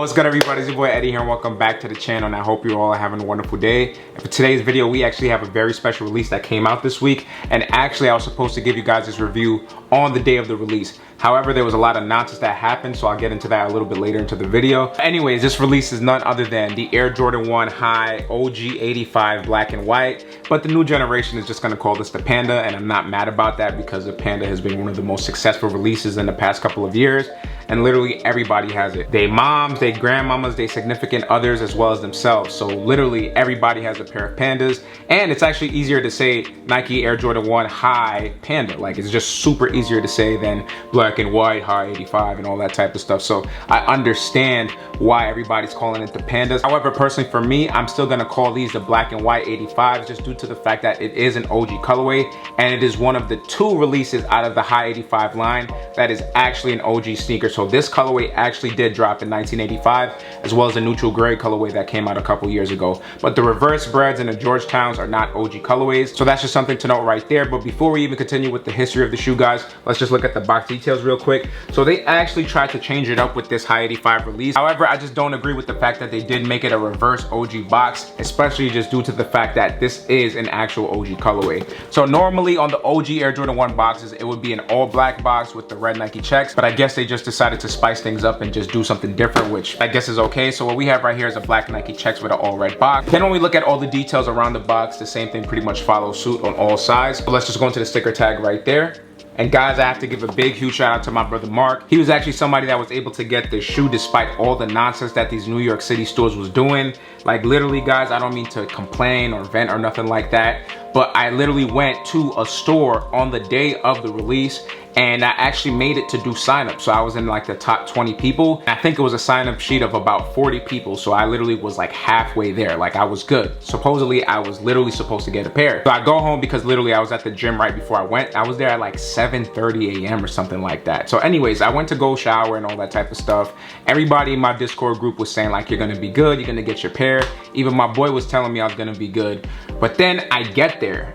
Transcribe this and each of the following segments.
What's good, everybody? It's your boy Eddie here, and welcome back to the channel, and I hope you all are having a wonderful day. And for today's video, we actually have a very special release that came out this week, and actually I was supposed to give you guys this review on the day of the release. However, there was a lot of nonsense that happened, so I'll get into that a little bit later into the video. Anyways, this release is none other than the Air Jordan 1 High OG 85 black and white, but the new generation is just gonna call this the Panda, and I'm not mad about that because the Panda has been one of the most successful releases in the past couple of years, and literally everybody has it. They moms, they grandmamas, they significant others, as well as themselves. So literally everybody has a pair of Pandas, and it's actually easier to say Nike Air Jordan 1 High Panda. Like, it's just super easier to say than black and white High 85 and all that type of stuff. So I understand why everybody's calling it the Pandas. However, personally for me, I'm still gonna call these the black and white 85s just due to the fact that it is an OG colorway, and it is one of the two releases out of the High 85 line that is actually an OG sneaker. So this colorway actually did drop in 1985, as well as the neutral gray colorway that came out a couple years ago. But the reverse breads and the Georgetowns are not OG colorways, so that's just something to note right there. But before we even continue with the history of the shoe, guys, let's just look at the box details real quick. So they actually tried to change it up with this High 85 release. However, I just don't agree with the fact that they did make it a reverse OG box, especially just due to the fact that this is an actual OG colorway. So normally on the OG Air Jordan 1 boxes, it would be an all black box with the red Nike checks, but I guess they just decided to spice things up and just do something different, which I guess is okay. So what we have right here is a black Nike checks with an all red box. Then when we look at all the details around the box, the same thing pretty much follows suit on all sides. So let's just go into the sticker tag right there. And guys, I have to give a big, huge shout out to my brother Mark. He was actually somebody that was able to get this shoe despite all the nonsense that these New York City stores was doing. Like, literally, guys, I don't mean to complain or vent or nothing like that, but I literally went to a store on the day of the release, and I actually made it to do sign up. So I was in like the top 20 people. I think it was a sign up sheet of about 40 people. So I literally was like halfway there. Like, I was good. Supposedly I was literally supposed to get a pair. So I go home because literally I was at the gym right before I went. I was there at like 7:30 a.m. or something like that. So anyways, I went to go shower and all that type of stuff. Everybody in my Discord group was saying like, you're gonna be good, you're gonna get your pair. Even my boy was telling me I was gonna be good. But then I get there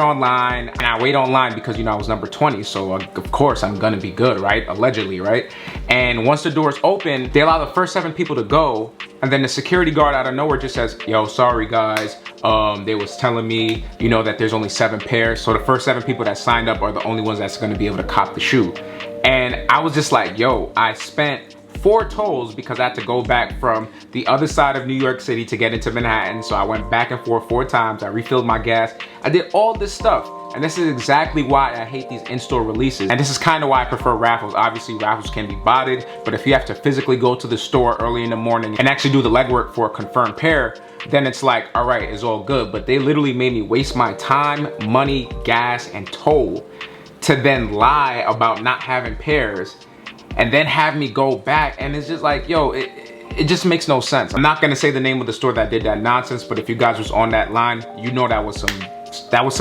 online, and I wait online because, you know, I was number 20. So of course I'm gonna be good, right? Allegedly, right? And once the doors open, they allow the first 7 people to go, and then the security guard out of nowhere just says, yo, sorry guys, they was telling me, you know, that there's only 7 pairs, so the first 7 people that signed up are the only ones that's gonna be able to cop the shoe. And I was just like, yo, I spent 4 tolls because I had to go back from the other side of New York City to get into Manhattan. So I went back and forth 4 times. I refilled my gas. I did all this stuff. And this is exactly why I hate these in-store releases. And this is kind of why I prefer raffles. Obviously, raffles can be botted, but if you have to physically go to the store early in the morning and actually do the legwork for a confirmed pair, then it's like, all right, it's all good. But they literally made me waste my time, money, gas, and toll to then lie about not having pairs and then have me go back. And it's just like, yo, it just makes no sense. I'm not gonna say the name of the store that did that nonsense, but if you guys was on that line, you know that was some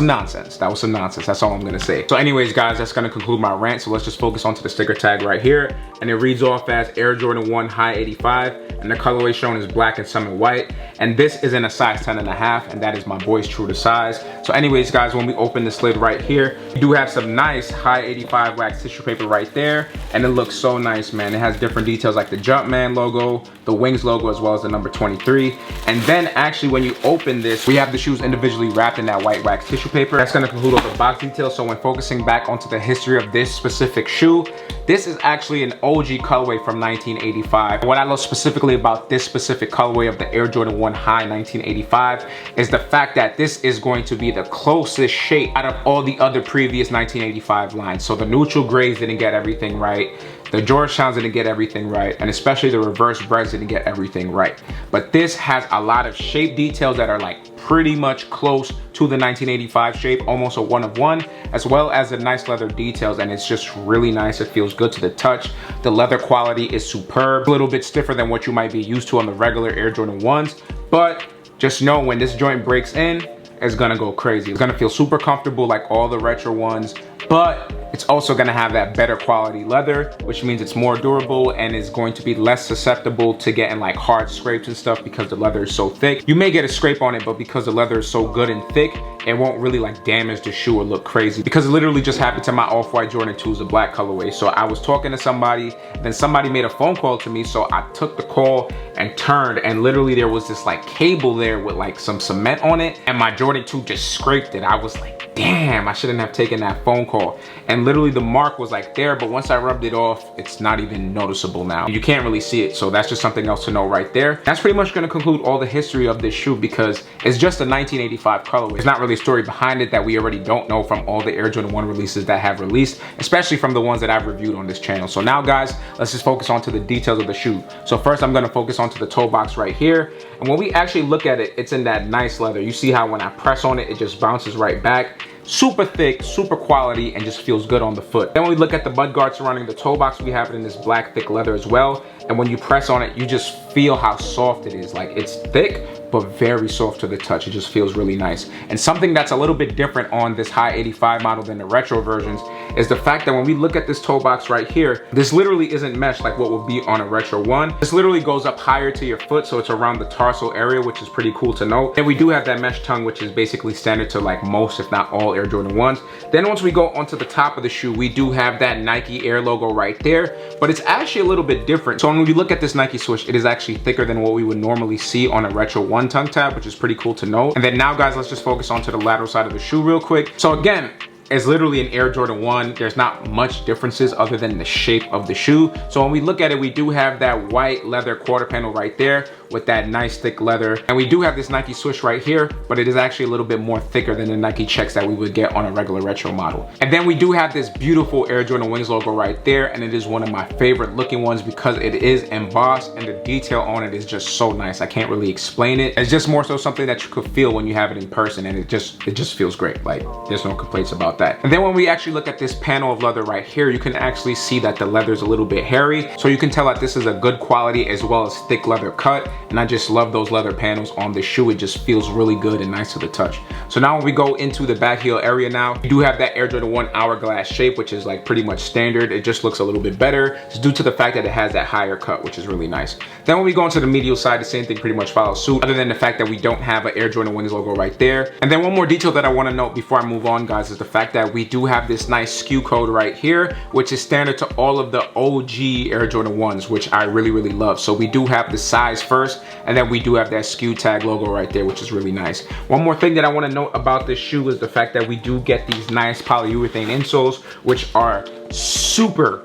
nonsense. That was some nonsense. That's all I'm gonna say. So anyways, guys, that's gonna conclude my rant. So let's just focus onto the sticker tag right here. And it reads off as Air Jordan 1 High 85. And the colorway shown is black and some in white. And this is in a size 10.5, and that is my boy's true to size. So anyways, guys, when we open this lid right here, you do have some nice High 85 wax tissue paper right there. And it looks so nice, man. It has different details like the Jumpman logo, the Wings logo, as well as the number 23. And then actually when you open this, we have the shoes individually wrapped in that white wax tissue paper. That's gonna conclude all the box details. So when focusing back onto the history of this specific shoe, this is actually an OG colorway from 1985. What I love specifically about this specific colorway of the Air Jordan 1 High 1985 is the fact that this is going to be the closest shape out of all the other previous 1985 lines. So the neutral grays didn't get everything right. The Georgetowns didn't get everything right, and especially the reverse breads didn't get everything right. But this has a lot of shape details that are like pretty much close to the 1985 shape, almost a 1 of 1, as well as the nice leather details, and it's just really nice. It feels good to the touch. The leather quality is superb, a little bit stiffer than what you might be used to on the regular Air Jordan 1s, but just know when this joint breaks in, is gonna go crazy. It's gonna feel super comfortable like all the retro ones, but it's also gonna have that better quality leather, which means it's more durable and is going to be less susceptible to getting like hard scrapes and stuff because the leather is so thick. You may get a scrape on it, but because the leather is so good and thick, it won't really like damage the shoe or look crazy, because it literally just happened to my off-white Jordan 2s, the black colorway. So I was talking to somebody, then somebody made a phone call to me, so I took the call and turned, and literally there was this like cable there with like some cement on it, and my Jordan 2 just scraped it. I was like, damn, I shouldn't have taken that phone call. And literally the mark was like there, but once I rubbed it off, it's not even noticeable now. You can't really see it, so that's just something else to know right there. That's pretty much gonna conclude all the history of this shoe, because it's just a 1985 colorway. There's not really a story behind it that we already don't know from all the Air Jordan 1 releases that have released, especially from the ones that I've reviewed on this channel. So now guys, let's just focus on to the details of the shoe. So first I'm gonna focus on to the toe box right here. And when we actually look at it, it's in that nice leather. You see how when I press on it, it just bounces right back. Super thick, super quality, and just feels good on the foot. Then when we look at the mud guard surrounding the toe box, we have it in this black thick leather as well. And when you press on it, you just feel how soft it is. Like, it's thick, but very soft to the touch. It just feels really nice. And something that's a little bit different on this high 85 model than the retro versions is the fact that when we look at this toe box right here, this literally isn't mesh like what would be on a retro one. This literally goes up higher to your foot, so it's around the tarsal area, which is pretty cool to note. And we do have that mesh tongue, which is basically standard to like most, if not all, Air Jordan 1s. Then once we go onto the top of the shoe, we do have that Nike Air logo right there, but it's actually a little bit different. So when we look at this Nike swoosh, it is actually thicker than what we would normally see on a retro 1 tongue tab, which is pretty cool to note. And then now guys, let's just focus on to the lateral side of the shoe real quick. So again, it's literally an Air Jordan 1. There's not much differences other than the shape of the shoe. So when we look at it, we do have that white leather quarter panel right there with that nice thick leather. And we do have this Nike swoosh right here, but it is actually a little bit more thicker than the Nike checks that we would get on a regular retro model. And then we do have this beautiful Air Jordan Wings logo right there. And it is one of my favorite looking ones because it is embossed and the detail on it is just so nice. I can't really explain it. It's just more so something that you could feel when you have it in person, and it just feels great. Like, there's no complaints about that. And then when we actually look at this panel of leather right here, you can actually see that the leather is a little bit hairy. So you can tell that this is a good quality as well as thick leather cut. And I just love those leather panels on the shoe. It just feels really good and nice to the touch. So now when we go into the back heel area now, you do have that Air Jordan 1 hourglass shape, which is like pretty much standard. It just looks a little bit better. It's due to the fact that it has that higher cut, which is really nice. Then when we go into the medial side, the same thing pretty much follows suit, other than the fact that we don't have an Air Jordan Wings logo right there. And then one more detail that I want to note before I move on, guys, is the fact that we do have this nice SKU code right here, which is standard to all of the OG Air Jordan 1s, which I really love. So we do have the size first, and then we do have that SKU tag logo right there, which is really nice. One more thing that I want to note about this shoe is the fact that we do get these nice polyurethane insoles, which are super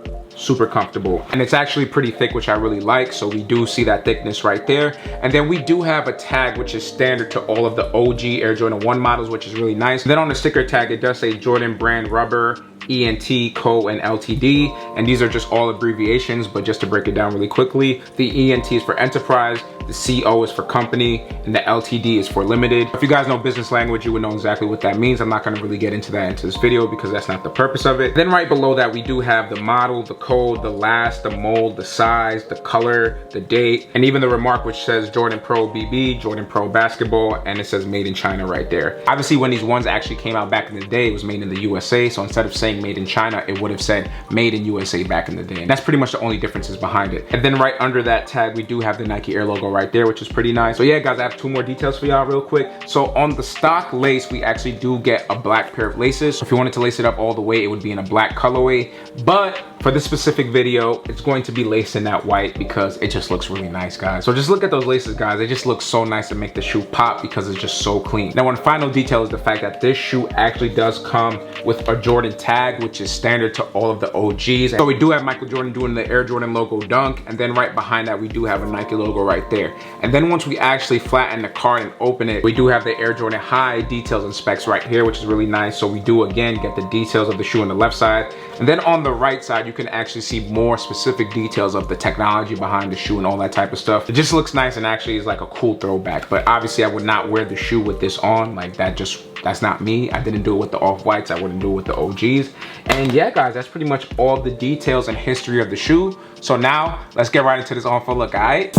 comfortable, and it's actually pretty thick, which I really like. So we do see that thickness right there. And then we do have a tag which is standard to all of the OG Air Jordan 1 models, which is really nice. And then on the sticker tag, it does say Jordan brand rubber, ENT, Co, and LTD, and these are just all abbreviations, but just to break it down really quickly, the ENT is for enterprise, the CO is for company, and the LTD is for limited. If you guys know business language, you would know exactly what that means. I'm not going to really get into that into this video because that's not the purpose of it. Then right below that, we do have the model, the code, the last, the mold, the size, the color, the date, and even the remark which says Jordan Pro BB, Jordan Pro Basketball, and it says made in China right there. Obviously, when these ones actually came out back in the day, it was made in the USA, so instead of saying made in China, it would have said made in USA back in the day. And that's pretty much the only differences behind it. And then right under that tag, we do have the Nike Air logo right there, which is pretty nice. So yeah, guys, I have two more details for y'all real quick. So on the stock lace, we actually do get a black pair of laces. So if you wanted to lace it up all the way, it would be in a black colorway. But for this specific video, it's going to be laced in that white because it just looks really nice, guys. So just look at those laces, guys. They just look so nice and make the shoe pop because it's just so clean. Now, one final detail is the fact that this shoe actually does come with a Jordan tag, which is standard to all of the OGs. So we do have Michael Jordan doing the Air Jordan logo dunk, and then right behind that, we do have a Nike logo right there. And then once we actually flatten the card and open it, we do have the Air Jordan High details and specs right here, which is really nice. So we do again get the details of the shoe on the left side. And then on the right side, you can actually see more specific details of the technology behind the shoe and all that type of stuff. It just looks nice and actually is like a cool throwback. But obviously I would not wear the shoe with this on. Like that's not me. I didn't do it with the off-whites. I wouldn't do it with the OGs. And yeah, guys, that's pretty much all the details and history of the shoe. So now let's get right into this on for a look, all right?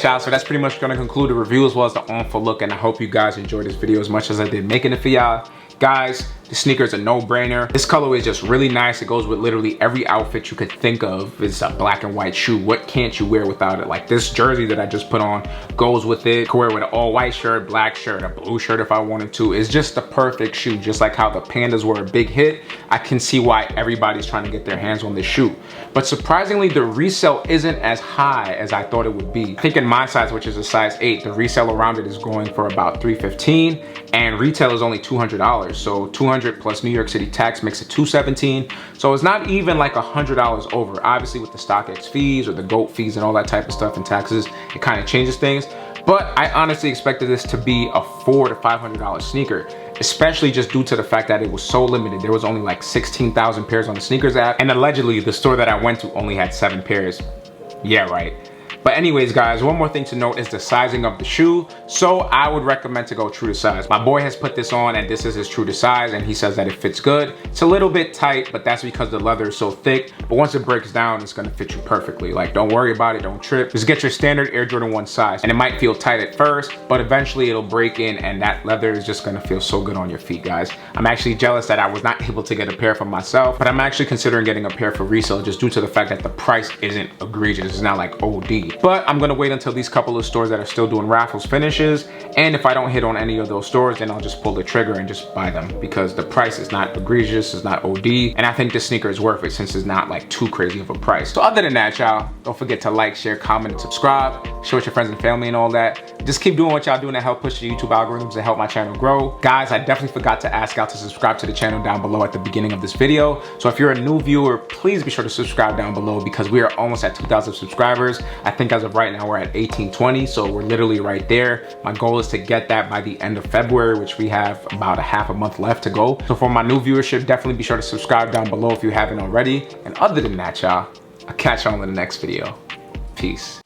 y'all, so that's pretty much gonna conclude the review as well as the on-foot look, and I hope you guys enjoyed this video as much as I did making it for y'all. Guys, the sneaker is a no-brainer. This colorway is just really nice. It goes with literally every outfit you could think of. It's a black and white shoe. What can't you wear without it? Like this jersey that I just put on goes with it. Could wear with an all-white shirt, black shirt, a blue shirt if I wanted to. It's just the perfect shoe. Just like how the Pandas were a big hit, I can see why everybody's trying to get their hands on this shoe. But surprisingly, the resale isn't as high as I thought it would be. I think in my size, which is a size 8, the resale around it is going for about $315, and retail is only $200. So 200 plus New York City tax makes it $217. So it's not even like $100 over. Obviously with the StockX fees or the GOAT fees and all that type of stuff and taxes, it kind of changes things. But I honestly expected this to be a $400 to $500 sneaker, especially just due to the fact that it was so limited. There was only like 16,000 pairs on the sneakers app, and allegedly the store that I went to only had 7 pairs. Yeah, right. But anyways, guys, one more thing to note is the sizing of the shoe. So I would recommend to go true to size. My boy has put this on and this is his true to size, and he says that it fits good. It's a little bit tight, but that's because the leather is so thick. But once it breaks down, it's gonna fit you perfectly. Like, don't worry about it, don't trip. Just get your standard Air Jordan 1 size. And it might feel tight at first, but eventually it'll break in and that leather is just gonna feel so good on your feet, guys. I'm actually jealous that I was not able to get a pair for myself, but I'm actually considering getting a pair for resale just due to the fact that the price isn't egregious. It's not like OD. But I'm gonna wait until these couple of stores that are still doing raffles finishes, and if I don't hit on any of those stores, then I'll just pull the trigger and just buy them, because the price is not egregious, it's not OD, and I think this sneaker is worth it since it's not like too crazy of a price. So other than that, y'all, don't forget to like, share, comment, and subscribe. Share with your friends and family and all that. Just keep doing what y'all doing to help push the YouTube algorithms and help my channel grow. Guys, I definitely forgot to ask y'all to subscribe to the channel down below at the beginning of this video. So if you're a new viewer, please be sure to subscribe down below, because we are almost at 2,000 subscribers. I think as of right now, we're at 1820, so we're literally right there. My goal is to get that by the end of February, which we have about a half a month left to go. So for my new viewership, definitely be sure to subscribe down below if you haven't already. And other than that, y'all, I'll catch y'all in the next video. Peace.